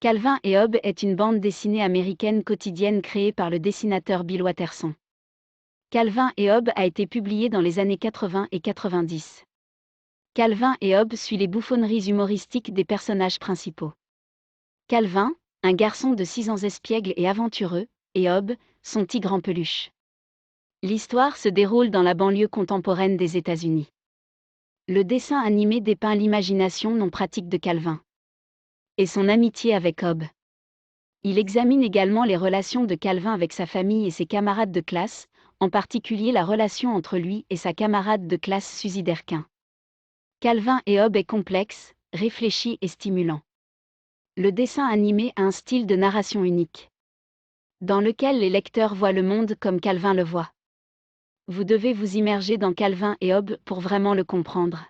Calvin et Hobbes est une bande dessinée américaine quotidienne créée par le dessinateur Bill Watterson. Calvin et Hobbes a été publié dans les années 80 et 90. Calvin et Hobbes suit les bouffonneries humoristiques des personnages principaux. Calvin, un garçon de 6 ans espiègle et aventureux, et Hobbes, son tigre en peluche. L'histoire se déroule dans la banlieue contemporaine des États-Unis. Le dessin animé dépeint l'imagination non pratique de Calvin et son amitié avec Hobbes. Il examine également les relations de Calvin avec sa famille et ses camarades de classe, en particulier la relation entre lui et sa camarade de classe Suzy Derquin. Calvin et Hobbes est complexe, réfléchi et stimulant. Le dessin animé a un style de narration unique, dans lequel les lecteurs voient le monde comme Calvin le voit. Vous devez vous immerger dans Calvin et Hobbes pour vraiment le comprendre.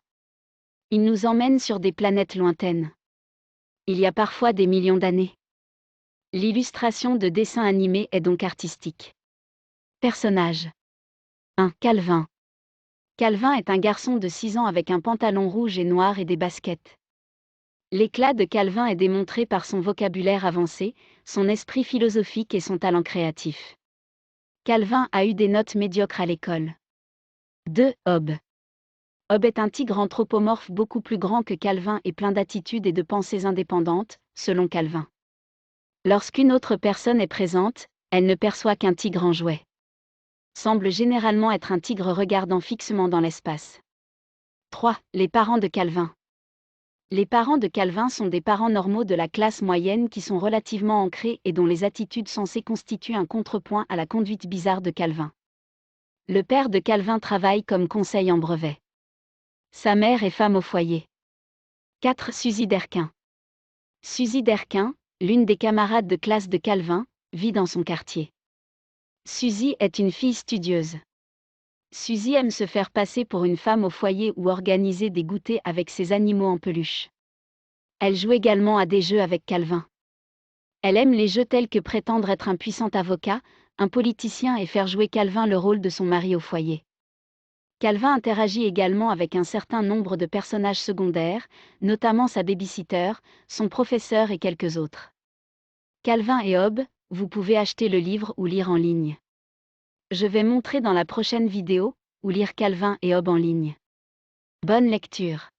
Il nous emmène sur des planètes lointaines. Il y a parfois des millions d'années. L'illustration de dessin animé est donc artistique. Personnages. 1. Calvin. Calvin est un garçon de 6 ans avec un pantalon rouge et noir et des baskets. L'éclat de Calvin est démontré par son vocabulaire avancé, son esprit philosophique et son talent créatif. Calvin a eu des notes médiocres à l'école. 2. Hobbes. Hobbes est un tigre anthropomorphe beaucoup plus grand que Calvin et plein d'attitudes et de pensées indépendantes, selon Calvin. Lorsqu'une autre personne est présente, elle ne perçoit qu'un tigre en jouet. Semble généralement être un tigre regardant fixement dans l'espace. 3. Les parents de Calvin. Les parents de Calvin sont des parents normaux de la classe moyenne qui sont relativement ancrés et dont les attitudes sensées constituent un contrepoint à la conduite bizarre de Calvin. Le père de Calvin travaille comme conseil en brevet. Sa mère est femme au foyer. 4. Suzy Derquin. Suzy Derquin, l'une des camarades de classe de Calvin, vit dans son quartier. Suzy est une fille studieuse. Suzy aime se faire passer pour une femme au foyer ou organiser des goûters avec ses animaux en peluche. Elle joue également à des jeux avec Calvin. Elle aime les jeux tels que prétendre être un puissant avocat, un politicien et faire jouer Calvin le rôle de son mari au foyer. Calvin interagit également avec un certain nombre de personnages secondaires, notamment sa baby-sitter, son professeur et quelques autres. Calvin et Hobbes, vous pouvez acheter le livre ou lire en ligne. Je vais montrer dans la prochaine vidéo, où lire Calvin et Hobbes en ligne. Bonne lecture.